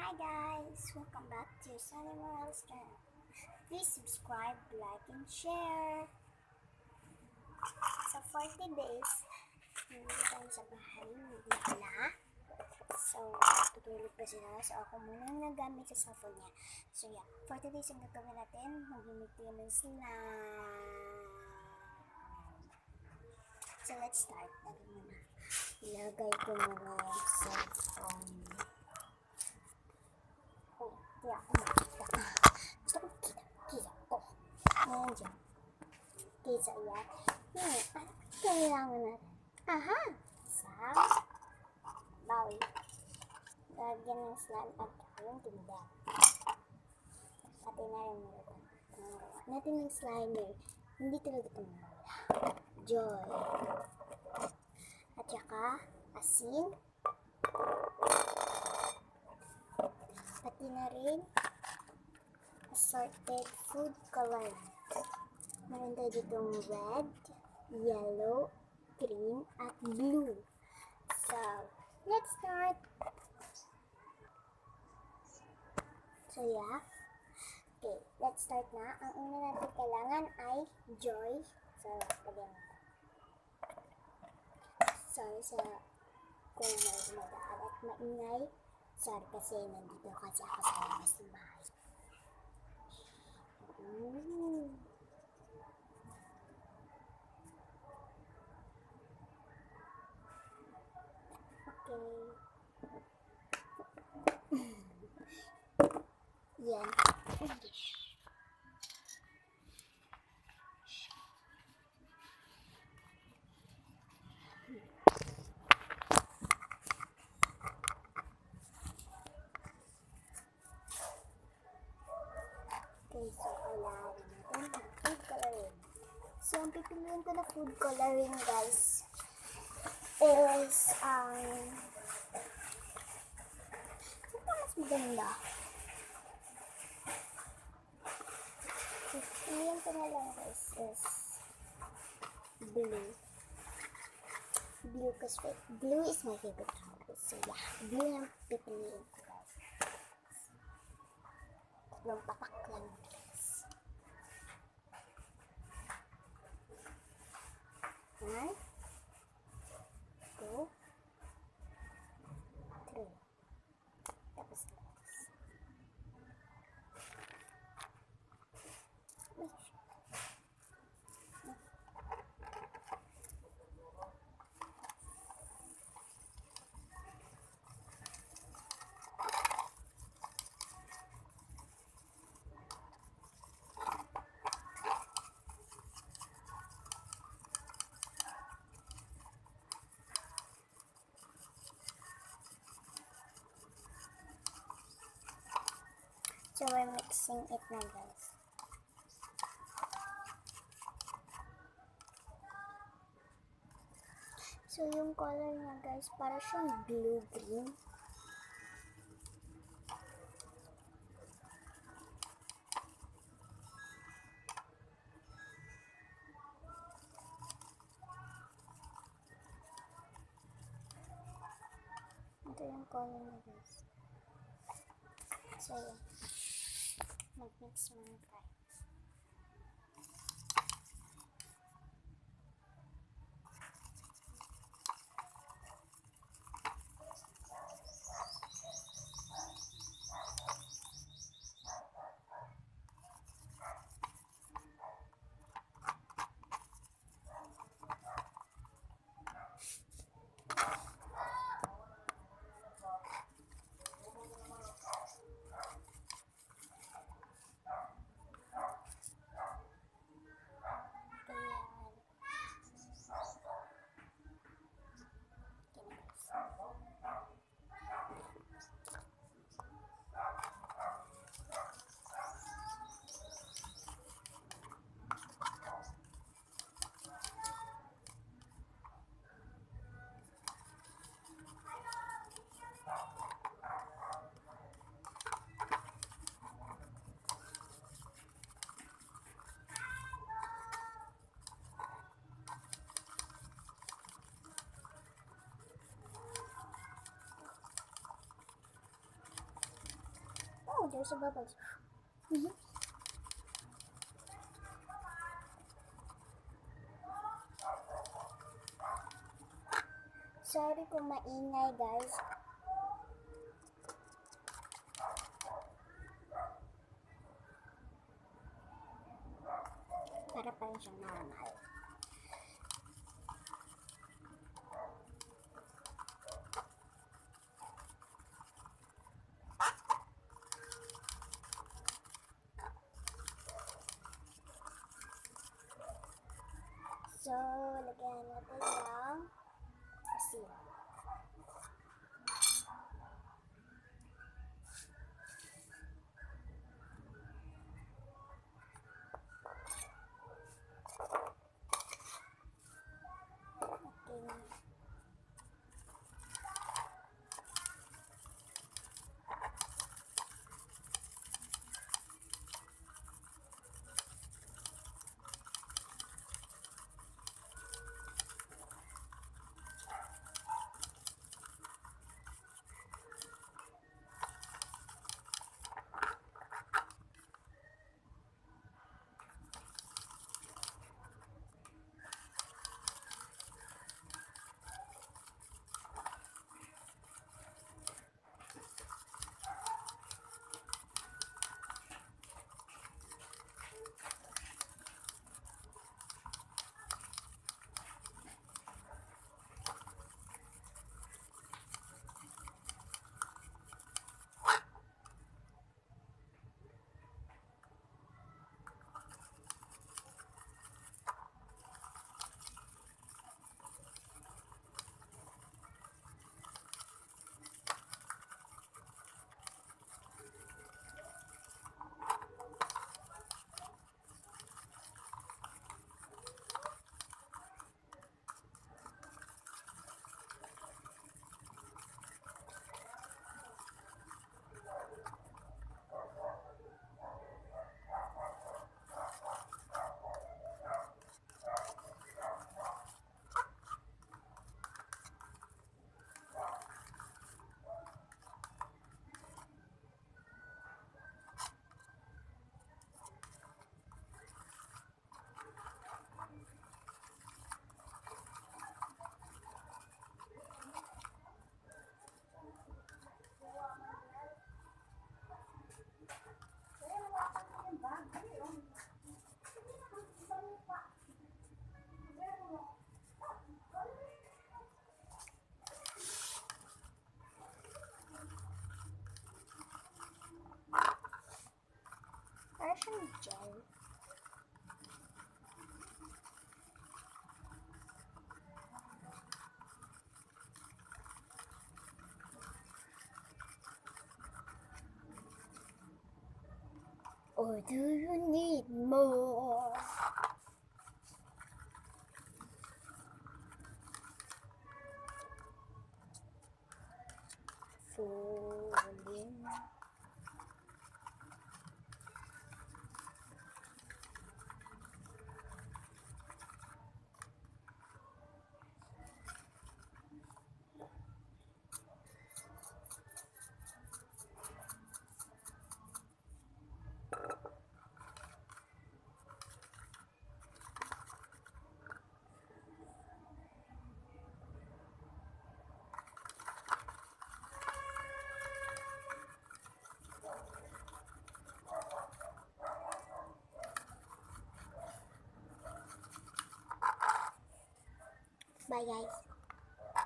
Hi guys! Welcome back to Sunny Morales channel. Please subscribe, like, and share. So for today's, hindi tayo sa bahay, nagmula. So, tutulog pa sila. So, ako muna ang nagamit sa cellphone niya. So, yeah. For today's, ang gagawin natin, mag-imit ng slime. So, let's start. Ilagay ko muna yung cellphone. Yeah, gusto ko kita ko. Ayan dyan. Kita yan. At kailangan natin. Aha! Sa bawi. Lagyan ng slime at yung tinda. Pati na rin mo. Natin ng slimer. Hindi talaga ito mawala. Joy. At saka, asin. Pati na rin assorted food color. Meron tayo ditong red, yellow, green, at blue. So, let's start. So, yeah. Okay, let's start na. Ang una natin kailangan ay joy. So, lagyan natin. Sorry sa kung may madaan at maingay. Sorry kasi nandito kasi ako sa labas ng bahay. Okay. Yan. Okay, so kailangan natin ng food coloring. So, ang pipiliin ko na food coloring, guys, is, saan mas maganda? Pipiliin ko na lang, guys, is blue. Blue, kasi blue is my favorite color. So, yeah, blue ang pipiliin ko, guys. Tatlong patak lang, guys. 1, 2, 3. Tapos, guys. So, we're mixing it na, guys. So, yung color niya, guys, para siyang blue-green. Ito yung color niya, guys. So, yun. Mag-mix muna tayo. Oh, there's a bubbles. Sorry kung maingay, guys. Para pa rin siyang normal. So, lagyan natin ng asin. Okay. Russian gel. Or do you need more? Falling. Bye guys.